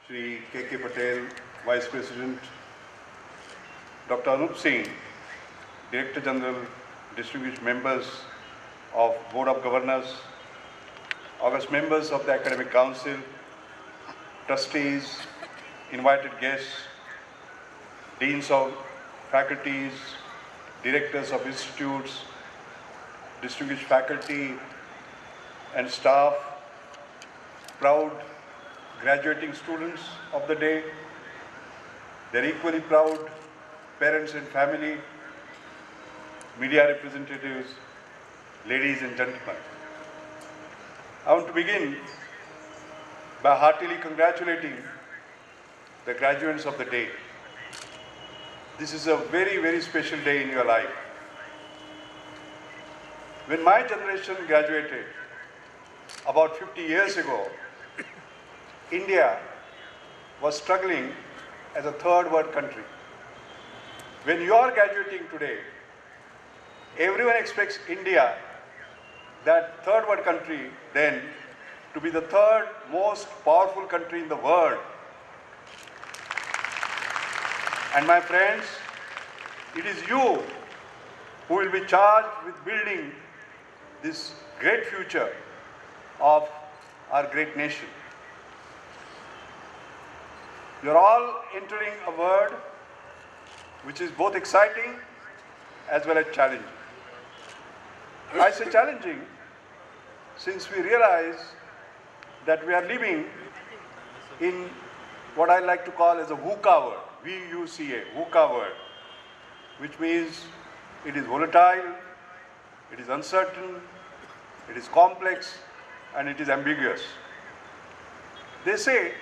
Shri K. Patel, Vice President, Dr. Anup Singh, Director General, distinguished members of Board of Governors, august members of the Academic Council, trustees, invited guests, deans of faculties, directors of institutes, distinguished faculty and staff, proud graduating students of the day, their equally proud parents and family, media representatives, ladies and gentlemen. I want to begin by heartily congratulating the graduates of the day. This is a very, very special day in your life. When my generation graduated about 50 years ago, India was struggling as a third world country. When you are graduating today, everyone expects India, that third world country, then to be the third most powerful country in the world. And my friends, it is you who will be charged with building this great future of our great nation. You are all entering a world which is both exciting as well as challenging. I say challenging since we realize that we are living in what I like to call as a VUCA world, V-U-C-A, VUCA world, which means it is volatile, it is uncertain, it is complex, and it is ambiguous. They say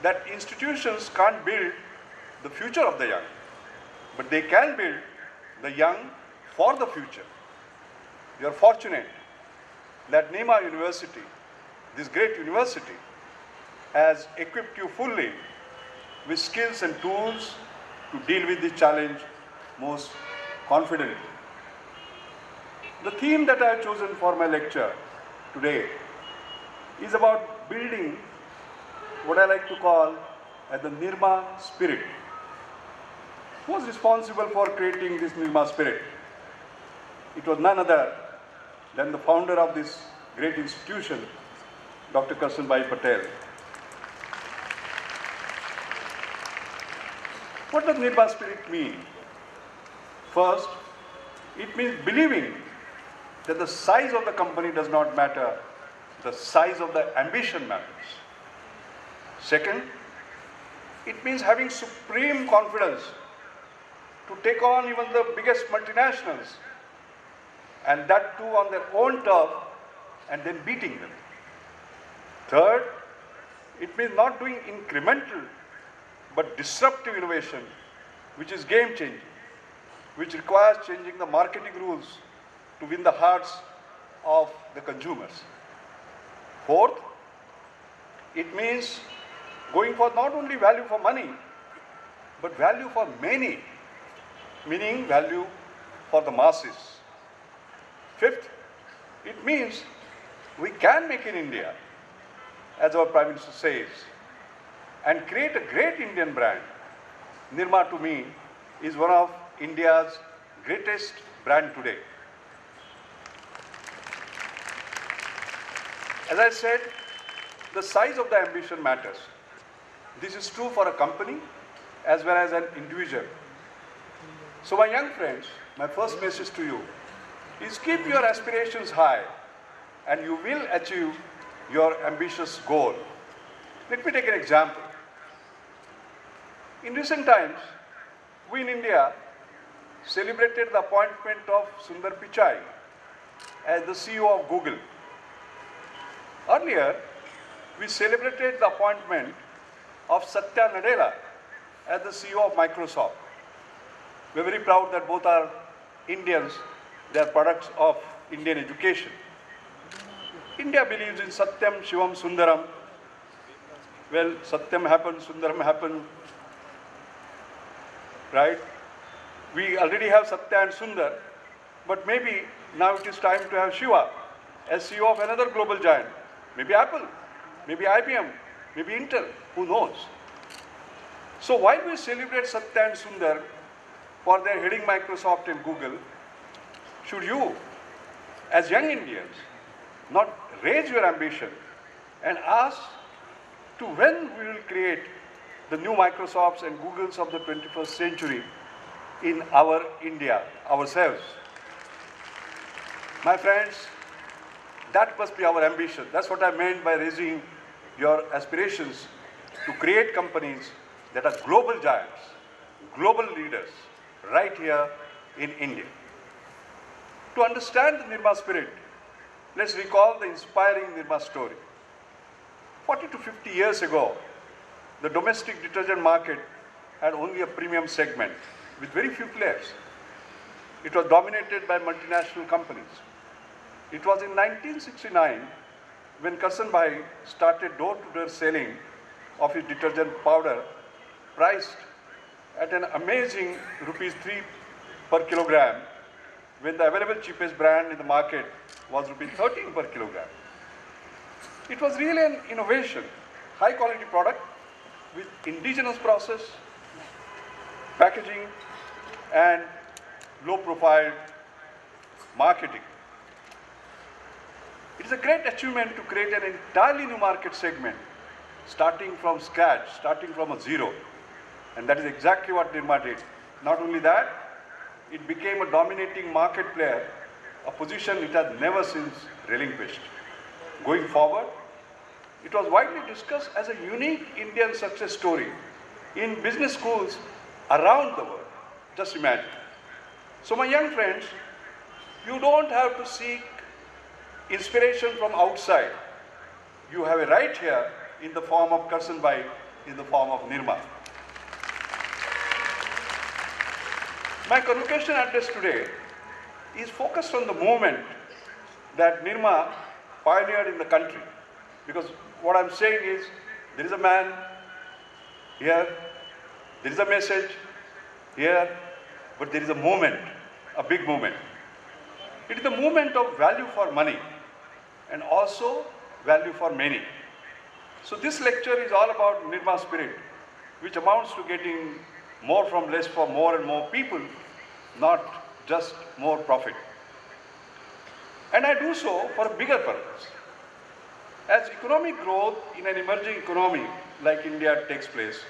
that institutions can't build the future of the young, but they can build the young for the future. You are fortunate that Nirma University, this great university, has equipped you fully with skills and tools to deal with this challenge most confidently. The theme that I have chosen for my lecture today is about building what I like to call as the Nirma spirit. Who was responsible for creating this Nirma spirit? It was none other than the founder of this great institution, Dr. Karsanbhai Patel. What does Nirma spirit mean? First, it means believing that the size of the company does not matter, the size of the ambition matters. Second, it means having supreme confidence to take on even the biggest multinationals, and that too on their own turf, and then beating them. Third, it means not doing incremental but disruptive innovation, which is game-changing, which requires changing the marketing rules to win the hearts of the consumers. Fourth, it means going for not only value for money, but value for many, meaning value for the masses. Fifth, it means we can make in India, as our Prime Minister says, and create a great Indian brand. Nirma, to me, is one of India's greatest brand today. As I said, the size of the ambition matters. This is true for a company as well as an individual. So my young friends, my first message to you is keep your aspirations high and you will achieve your ambitious goal. Let me take an example. In recent times, we in India celebrated the appointment of Sundar Pichai as the CEO of Google. Earlier, we celebrated the appointment of Satya Nadella as the CEO of Microsoft. We are very proud that both are Indians, they are products of Indian education. India believes in Satyam, Shivam, Sundaram. Well, Satyam happened, Sundaram happened, right? We already have Satya and Sundar, but maybe now it is time to have Shiva as CEO of another global giant. Maybe Apple, maybe IBM, maybe Intel, who knows? So while we celebrate Satya and Sundar for their heading Microsoft and Google, should you, as young Indians, not raise your ambition and ask to when we will create the new Microsofts and Googles of the 21st century in our India, ourselves? My friends, that must be our ambition. That's what I meant by raising your aspirations to create companies that are global giants, global leaders, right here in India. To understand the Nirma spirit, let's recall the inspiring Nirma story. 40 to 50 years ago, the domestic detergent market had only a premium segment with very few players. It was dominated by multinational companies. It was in 1969 when Karsan Bhai started door-to-door selling of his detergent powder, priced at an amazing rupees 3 per kilogram, when the available cheapest brand in the market was rupees 13 per kilogram. It was really an innovation, high quality product with indigenous process, packaging, and low profile marketing. It is a great achievement to create an entirely new market segment, starting from scratch, starting from a zero. And that is exactly what Nirma did. Not only that, it became a dominating market player, a position it has never since relinquished. Going forward, it was widely discussed as a unique Indian success story in business schools around the world. Just imagine. So my young friends, you don't have to seek inspiration from outside. You have it right here in the form of Karsan Bhai, in the form of Nirma. My convocation address today is focused on the movement that Nirma pioneered in the country. Because what I'm saying is, there is a man here, there is a message here, but there is a movement, a big movement. It is the movement of value for money and also value for many. So this lecture is all about Nirma spirit, which amounts to getting more from less for more and more people, not just more profit. And I do so for a bigger purpose. As economic growth in an emerging economy like India takes place,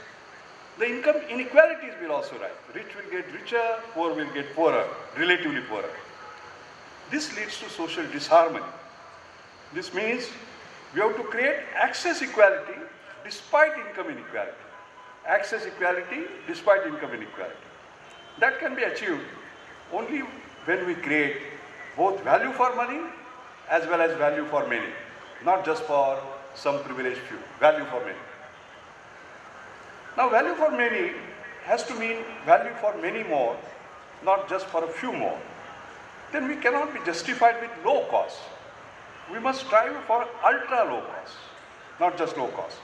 the income inequalities will also rise. Rich will get richer, poor will get poorer, relatively poorer. This leads to social disharmony. This means we have to create access equality despite income inequality. Access equality despite income inequality. That can be achieved only when we create both value for money as well as value for many. Not just for some privileged few, value for many. Now value for many has to mean value for many more, not just for a few more. Then we cannot be justified with low cost. We must strive for ultra low cost, not just low cost.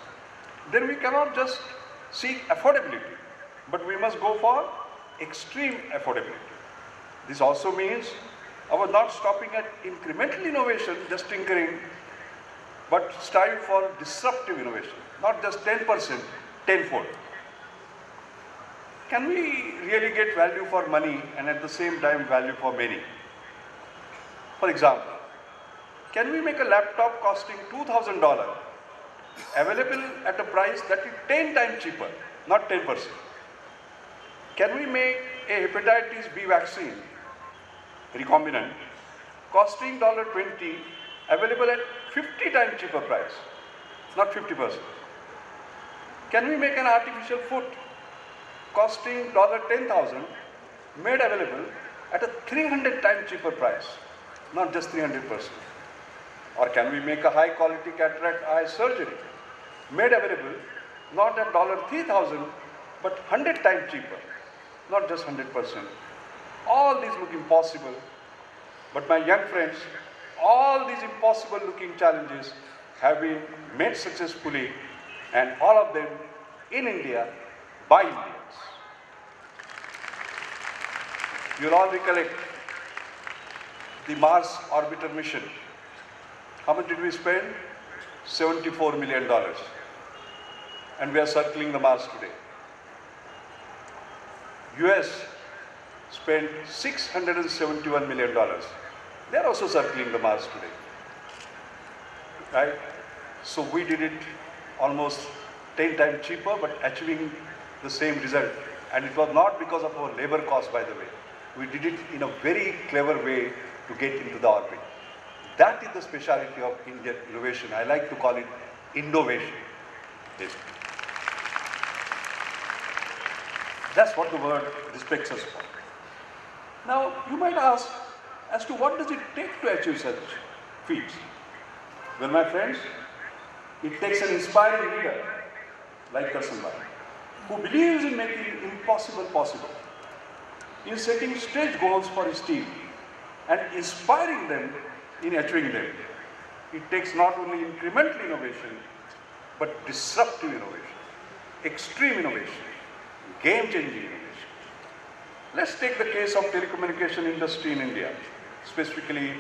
Then we cannot just seek affordability, but we must go for extreme affordability. This also means our not stopping at incremental innovation, just tinkering, but strive for disruptive innovation, not just 10%, tenfold. Can we really get value for money and at the same time value for many? For example, can we make a laptop costing $2,000 available at a price that is 10 times cheaper, not 10%? Can we make a hepatitis B vaccine, recombinant, costing $20 available at 50 times cheaper price, not 50%? Can we make an artificial foot costing $10,000 made available at a 300 times cheaper price, not just 300%? Or can we make a high quality cataract eye surgery made available not at $3,000 but 100 times cheaper, not just 100%? All these look impossible, but my young friends, all these impossible looking challenges have been made successfully, and all of them in India by Indians. You'll all recollect the Mars orbiter mission. How much did we spend? $74 million. and we are circling the Mars today. US spent $671 million. They are also circling the Mars today, right? So we did it almost 10 times cheaper, but achieving the same result. And it was not because of our labor cost, by the way. We did it in a very clever way to get into the orbit. That is the speciality of Indian innovation. I like to call it innovation. That's what the world respects us for. Now, you might ask as to what does it take to achieve such feats? Well, my friends, it takes an inspiring leader like Karsanbhai, who believes in making impossible possible, in setting stretch goals for his team and inspiring them in achieving them. It takes not only incremental innovation, but disruptive innovation, extreme innovation, game-changing innovation. Let's take the case of telecommunication industry in India, specifically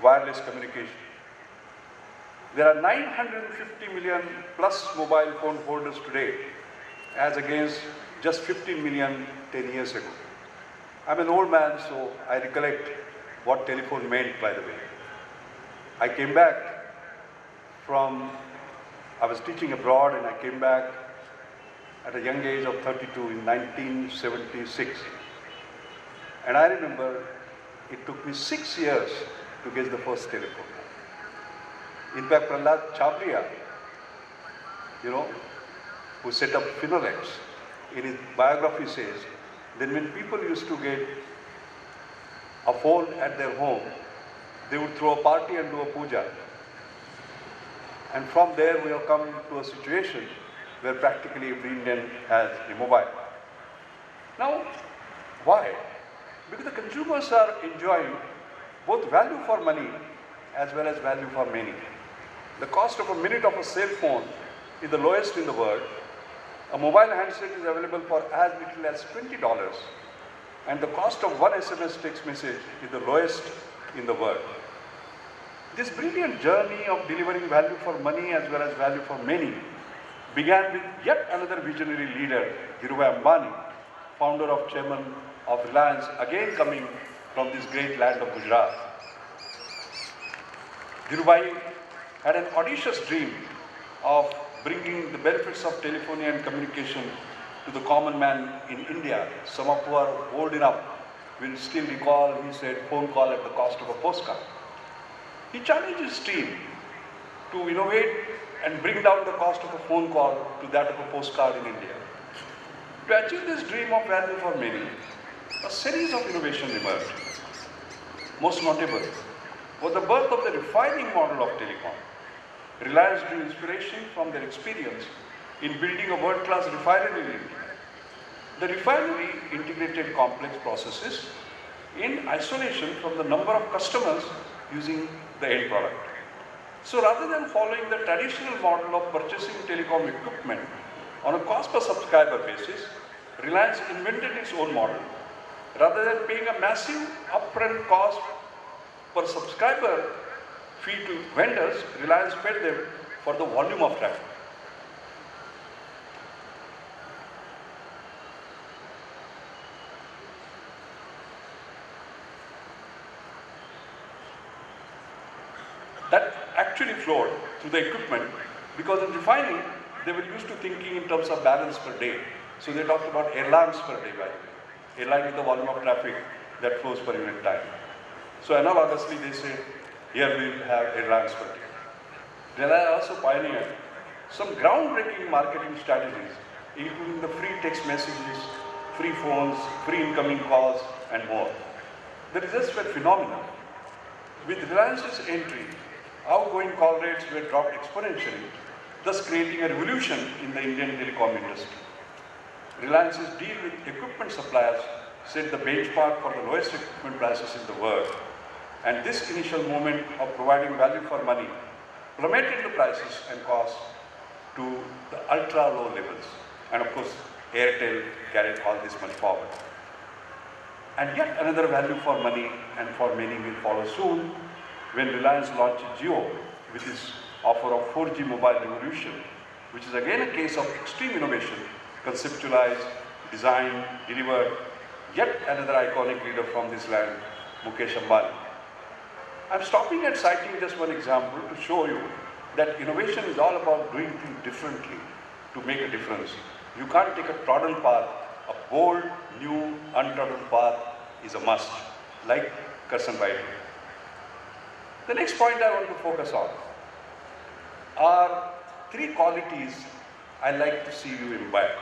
wireless communication. There are 950 million plus mobile phone holders today, as against just 15 million 10 years ago. I'm an old man, so I recollect what telephone meant, by the way. I came back I was teaching abroad, and I came back at a young age of 32 in 1976. And I remember it took me 6 years to get the first telephone. In fact, Prahlad Chabria, who set up Finolex, in his biography says that when people used to get a phone at their home, they would throw a party and do a puja. And from there we have come to a situation where practically every Indian has a mobile. Now, why? Because the consumers are enjoying both value for money as well as value for many. The cost of a minute of a cell phone is the lowest in the world. A mobile handset is available for as little as $20, and the cost of one SMS text message is the lowest in the world. This brilliant journey of delivering value for money as well as value for many began with yet another visionary leader, Dhirubhai Ambani, founder of chairman of Reliance, again coming from this great land of Gujarat. Dhirubhai had an audacious dream of bringing the benefits of telephony and communication to the common man in India. Some of who are old enough will still recall he said phone call at the cost of a postcard. He challenged his team to innovate and bring down the cost of a phone call to that of a postcard in India. To achieve this dream of value for many, a series of innovations emerged. Most notable was the birth of the refining model of telecom. Reliance drew inspiration from their experience in building a world-class refinery in India. The refinery integrated complex processes in isolation from the number of customers using the end product. So rather than following the traditional model of purchasing telecom equipment on a cost per subscriber basis, Reliance invented its own model. Rather than paying a massive upfront cost per subscriber fee to vendors, Reliance paid them for the volume of traffic. That actually flowed through the equipment, because in refining, they were used to thinking in terms of barrels per day. So they talked about airlines per day, by the way. Airline is the volume of traffic that flows per unit time. So analogously, they say, here we will have airlines per day. Reliance also pioneered some groundbreaking marketing strategies, including the free text messages, free phones, free incoming calls, and more. The results were phenomenal. With Reliance's entry, outgoing call rates were dropped exponentially, thus creating a revolution in the Indian telecom industry. Reliance's deal with equipment suppliers set the benchmark for the lowest equipment prices in the world. And this initial moment of providing value for money plummeted the prices and costs to the ultra low levels. And of course, Airtel carried all this money forward. And yet another value for money and for many will follow soon when Reliance launched Jio with its offer of 4G mobile revolution which is again a case of extreme innovation, conceptualized, designed, delivered, yet another iconic leader from this land, Mukesh Ambani. I'm stopping and citing just one example to show you that innovation is all about doing things differently to make a difference. You can't take a trodden path. A bold, new, untrodden path is a must, like Karsanbhai did. The next point I want to focus on are three qualities I like to see you imbibe.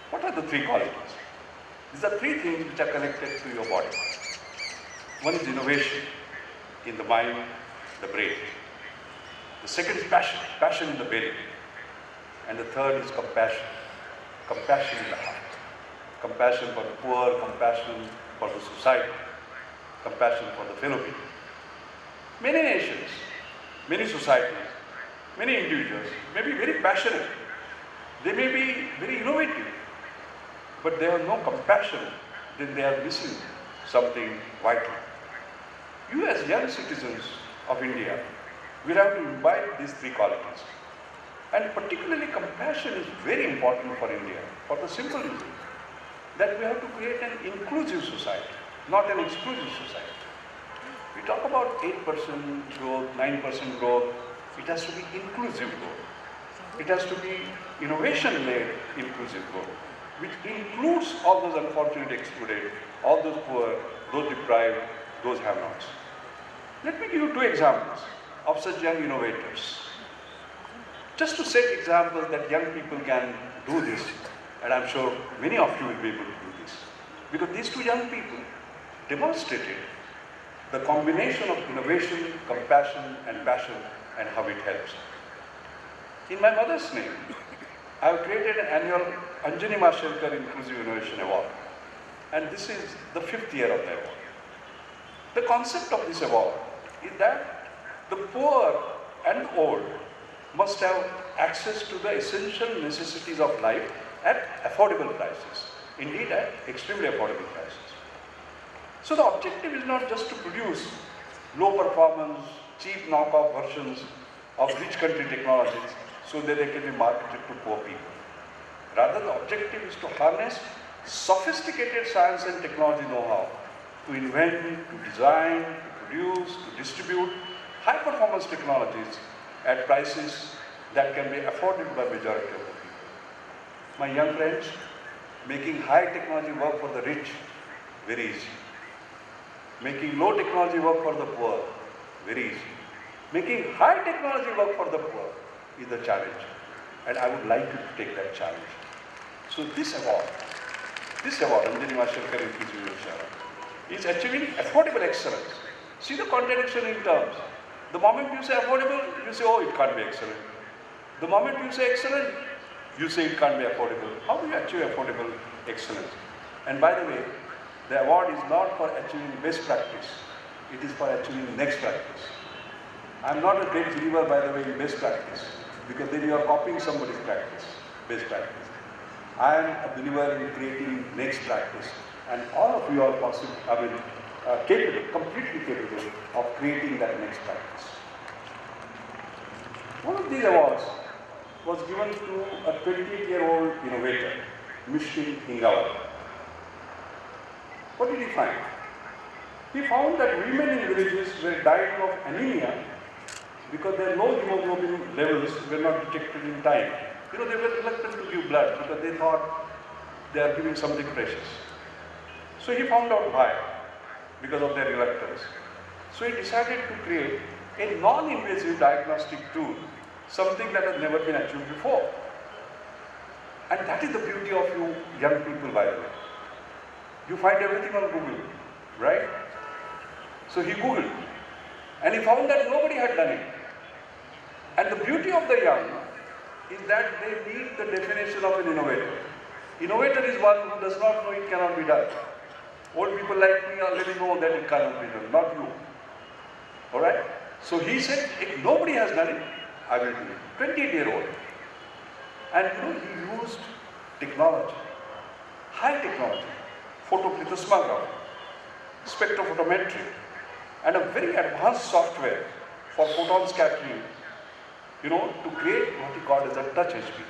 What are the three qualities? These are three things which are connected to your body. One is innovation in the mind, the brain. The second is passion, passion in the belly. And the third is compassion, compassion in the heart. Compassion for the poor, compassion for the society, compassion for the fellow people. Many nations, many societies, many individuals may be very passionate. They may be very innovative, but they have no compassion, then they are missing something vital. You as young citizens of India will have to imbibe these three qualities. And particularly compassion is very important for India, for the simple reason that we have to create an inclusive society, not an exclusive society. We talk about 8% growth, 9% growth. It has to be inclusive growth. It has to be innovation-led inclusive growth, which includes all those unfortunate excluded, all those poor, those deprived, those have-nots. Let me give you two examples of such young innovators. Just to set examples that young people can do this, and I'm sure many of you will be able to do this. Because these two young people demonstrated the combination of innovation, compassion, and passion, and how it helps. In my mother's name, I have created an annual Anjani Mashelkar Inclusive Innovation Award. And this is the 5th year of the award. The concept of this award is that the poor and old must have access to the essential necessities of life at affordable prices. Indeed, at extremely affordable prices. So the objective is not just to produce low performance, cheap knockoff versions of rich country technologies so that they can be marketed to poor people. Rather, the objective is to harness sophisticated science and technology know-how to invent, to design, to produce, to distribute high-performance technologies at prices that can be afforded by majority of the people. My young friends, making high technology work for the rich, very easy. Making low technology work for the poor, very easy. Making high technology work for the poor is the challenge. And I would like you to take that challenge. So this award, Anjani Mashelkar Inclusive Innovation, is achieving affordable excellence. See the contradiction in terms. The moment you say affordable, you say, oh, it can't be excellent. The moment you say excellent, you say it can't be affordable. How do you achieve affordable excellence? And by the way, the award is not for achieving best practice. It is for achieving next practice. I'm not a great believer, by the way, in best practice, because then you are copying somebody's practice, best practice. I am a believer in creating next practice, and all of you are possible, capable, completely capable of creating that next practice. One of these awards was given to a 28-year-old innovator, Mishri Hingawa. What did he find? He found that women in villages were dying of anemia because their low hemoglobin levels were not detected in time. They were reluctant to give blood because they thought they are giving something precious. So he found out why, because of their reluctance. So he decided to create a non-invasive diagnostic tool, something that has never been achieved before. And that is the beauty of you young people, by the way. You find everything on Google, right? So he Googled, and he found that nobody had done it. And the beauty of the young is that they meet the definition of an innovator. Innovator is one who does not know it cannot be done. Old people like me already know that it cannot be done, not you. Alright? So he said, if nobody has done it, I will do it. 28-year-old. And he used technology, high technology, photoplethysmography, spectrophotometry, and a very advanced software for photon scattering to create what he called as a touch HP.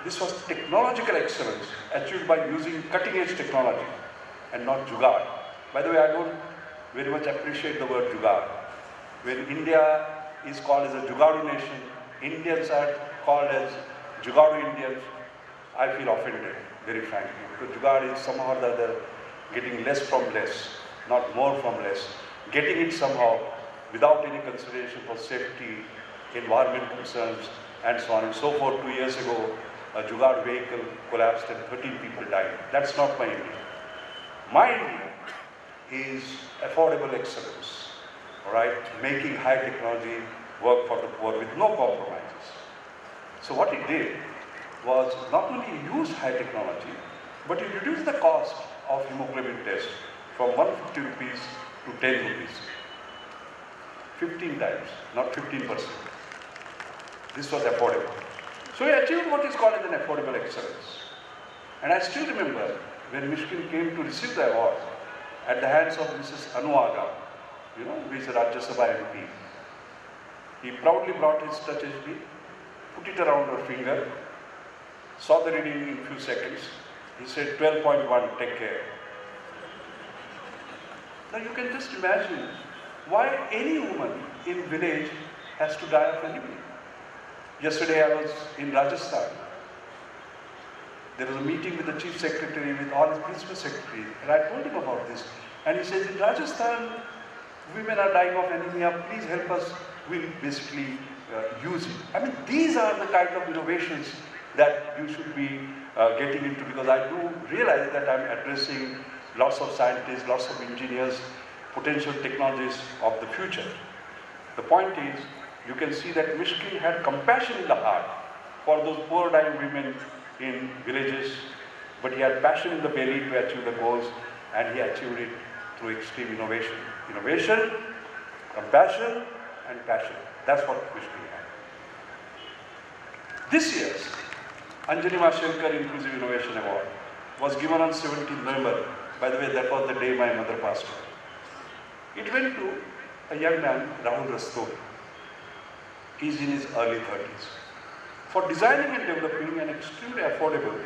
This was technological excellence achieved by using cutting-edge technology and not jugaad. By the way, I don't very much appreciate the word jugaad. When India is called as a jugaadu nation, Indians are called as jugaadu Indians, I feel offended, very frankly. Because jugaad is somehow or the other getting less from less, not more from less. Getting it somehow without any consideration for safety, environment concerns, and so on and so forth. 2 years ago, a jugaad vehicle collapsed and 13 people died. That's not my India. My India is affordable excellence, all right? Making high technology work for the poor with no compromises. So what he did was not only use high technology, but he reduced the cost of hemoglobin test from 150 rupees to 10 rupees. 15 times, not 15%. This was affordable. So he achieved what is called as an affordable excellence. And I still remember when Mishkin came to receive the award at the hands of Mrs. Anuaga, who is a Rajya Sabha MP. He proudly brought his touch HP, put it around her finger, saw the reading in a few seconds. He said 12.1, take care. Now you can just imagine why any woman in village has to die of anemia. Yesterday I was in Rajasthan. There was a meeting with the chief secretary, with all his principal secretaries, and I told him about this. And he says, in Rajasthan, women are dying of anemia, please help us. We'll basically use it. I mean, these are the kind of innovations that you should be getting into, because I do realize that I'm addressing lots of scientists, lots of engineers, potential technologies of the future. The point is, you can see that Mishkin had compassion in the heart for those poor dying women in villages, but he had passion in the belly to achieve the goals, and he achieved it through extreme innovation. Innovation, compassion, and passion. That's what Mishkin had. This year's Anjali Mashelkar Inclusive Innovation Award was given on 17th November. By the way, that was the day my mother passed away. It went to a young man, Raghunath A. He's in his early 30s. For designing and developing an extremely affordable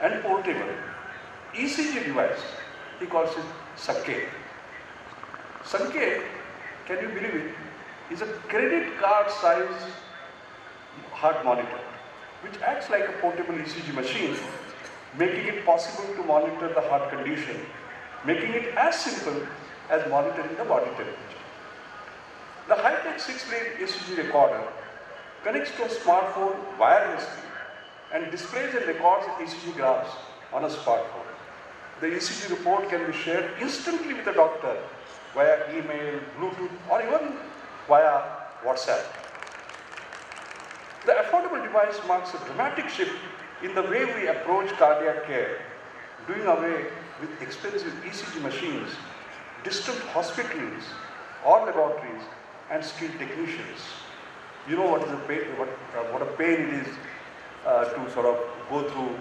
and portable ECG device, he calls it Sanket. Sanket, can you believe it, is a credit card size heart monitor, which acts like a portable ECG machine, making it possible to monitor the heart condition, making it as simple as monitoring the body temperature. The high-tech 6-lane ECG recorder connects to a smartphone wirelessly and displays and records ECG graphs on a smartphone. The ECG report can be shared instantly with the doctor via email, Bluetooth, or even via WhatsApp. The affordable device marks a dramatic shift in the way we approach cardiac care, doing away with expensive ECG machines, distant hospitals or laboratories, and skilled technicians. You know what is a pain, what a pain it is to sort of go through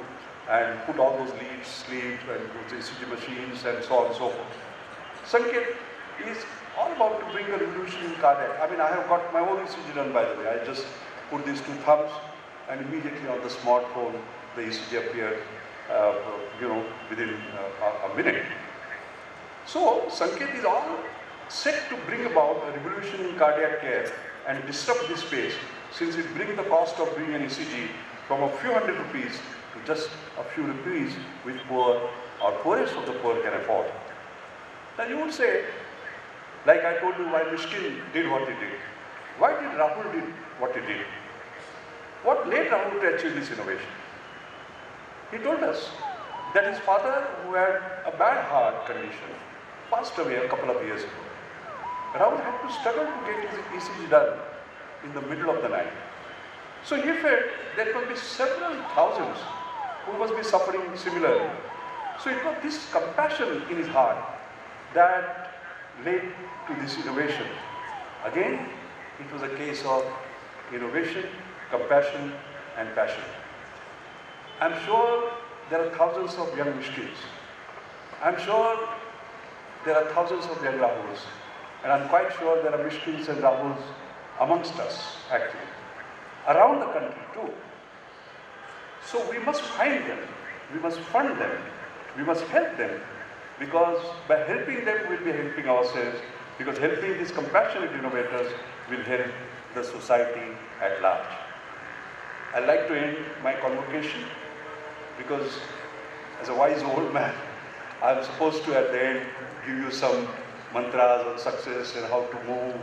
and put all those leads, sleeves, and those ECG machines, and so on and so forth. Sanket is all about to bring a revolution in cardiac. I mean, I have got my own ECG done, by the way. I just put these two thumbs, and immediately on the smartphone, the ECG appeared, within a minute. So, Sanket is all set to bring about a revolution in cardiac care and disrupt this space, since it brings the cost of doing an ECG from a few hundred rupees to just a few rupees, which poor or poorest of the poor can afford. Now you would say, like I told you why Mishkin did what he did. Why did Rahul did what he did? What led Rahul to achieve this innovation? He told us that his father, who had a bad heart condition, passed away a couple of years ago. Rahul had to struggle to get his ECG done in the middle of the night. So he felt there must be several thousands who must be suffering similarly. So it was this compassion in his heart that led to this innovation. Again, it was a case of innovation, compassion, and passion. I'm sure there are thousands of young Mishkins. I'm sure there are thousands of young Rahuls. And I'm quite sure there are Mishkins and Rahuls amongst us, actually, around the country too. So we must find them, we must fund them, we must help them, because by helping them, we'll be helping ourselves, because helping these compassionate innovators will help the society at large. I'd like to end my convocation because as a wise old man, I'm supposed to at the end give you some mantras on success and how to move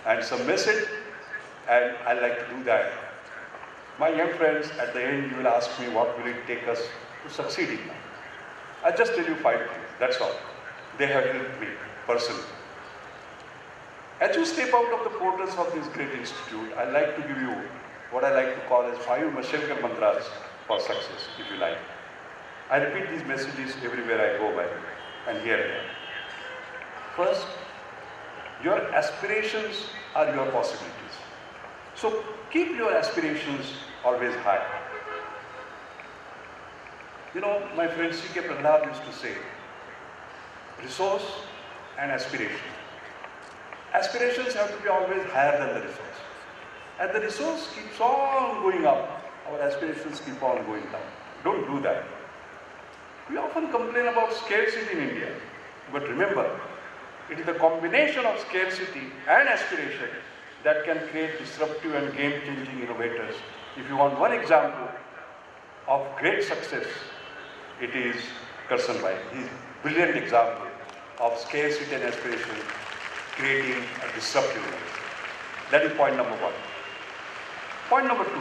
and some message, and I'd like to do that. My young friends, at the end you will ask me what will it take us to succeed in life. I'll just tell you 5 things, that's all. They have helped me personally. As you step out of the portals of this great institute, I'd like to give you what I like to call as 5 Mashelkar mantras for success, if you like. I repeat these messages everywhere I go by, and here they are. First, your aspirations are your possibilities. So keep your aspirations always high. You know, my friend C.K. Prahlad used to say, resource and aspiration. Aspirations have to be always higher than the resource. And the resource keeps on going up, our aspirations keep on going down. Don't do that. We often complain about scarcity in India, but remember, it is the combination of scarcity and aspiration that can create disruptive and game-changing innovators. If you want one example of great success, it is Karsan Bhai. He is a brilliant example of scarcity and aspiration creating a disruptive innovation. That is point number 1. Point number 2.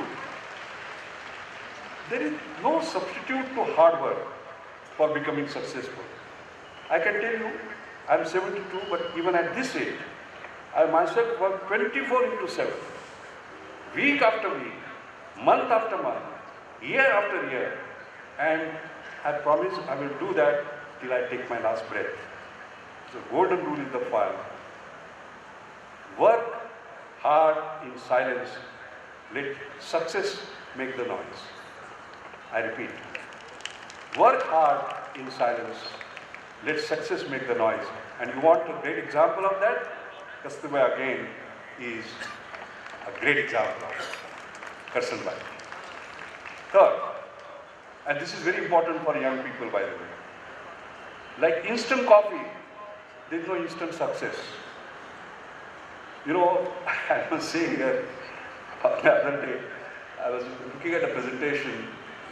There is no substitute to hard work for becoming successful. I can tell you, I am 72, but even at this age, I myself work 24/7, week after week, month after month, year after year, and I promise I will do that till I take my last breath. So golden rule is the following. Work hard in silence, let success make the noise. I repeat, work hard in silence, let success make the noise. And you want a great example of that? Kasturba again is a great example of Karsan Bhai. Third, and this is very important for young people, by the way, like instant coffee, there is no instant success. You know, I was saying here the other day, I was looking at a presentation,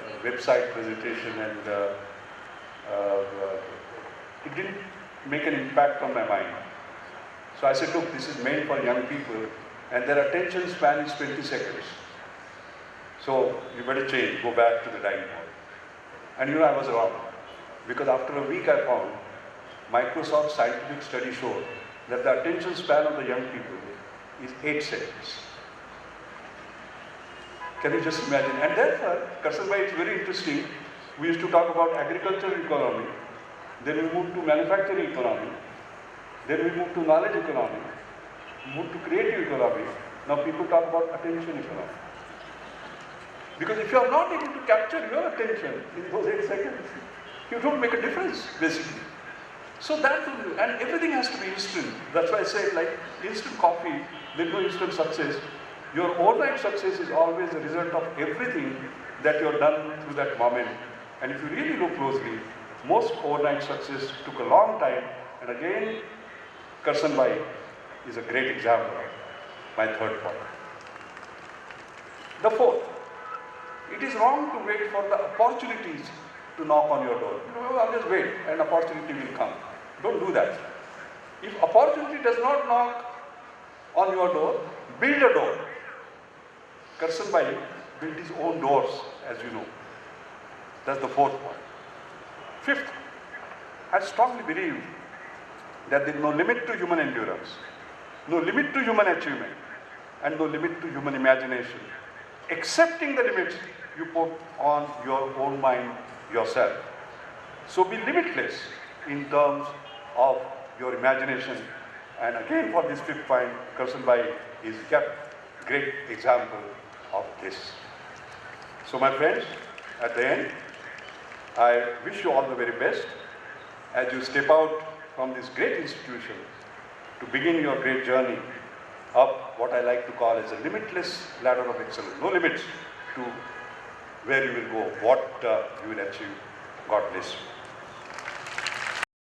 a website presentation, and it didn't make an impact on my mind. So I said, look, this is meant for young people, and their attention span is 20 seconds. So you better change, go back to the dining hall. And you know, I was wrong, because after a week I found Microsoft scientific study showed that the attention span of the young people is 8 seconds. Can you just imagine? And therefore, Karsan Bhai, it's very interesting. We used to talk about agricultural economy, then we moved to manufacturing economy, then we moved to knowledge economy, moved to creative economy. Now people talk about attention economy. Because if you are not able to capture your attention in those 8 seconds, you don't make a difference, basically. So that will do, and everything has to be instant. That's why I say, like instant coffee, there's no instant success. Your overnight success is always a result of everything that you've done through that moment. And if you really look closely, most overnight success took a long time. And again, Karsan Bhai is a great example of my third point. The fourth, it is wrong to wait for the opportunities to knock on your door. You know, always wait, and opportunity will come. Don't do that. If opportunity does not knock on your door, build a door. Karsan Bhai built his own doors, as you know. That's the fourth point. Fifth, I strongly believe that there is no limit to human endurance, no limit to human achievement, and no limit to human imagination, accepting the limits you put on your own mind yourself. So be limitless in terms of your imagination. And again, for this fifth point, Karsan Bhai is kept great example of this. So my friends, at the end, I wish you all the very best as you step out from this great institution to begin your great journey up what I like to call as a limitless ladder of excellence. No limits to where you will go, what you will achieve. God bless you.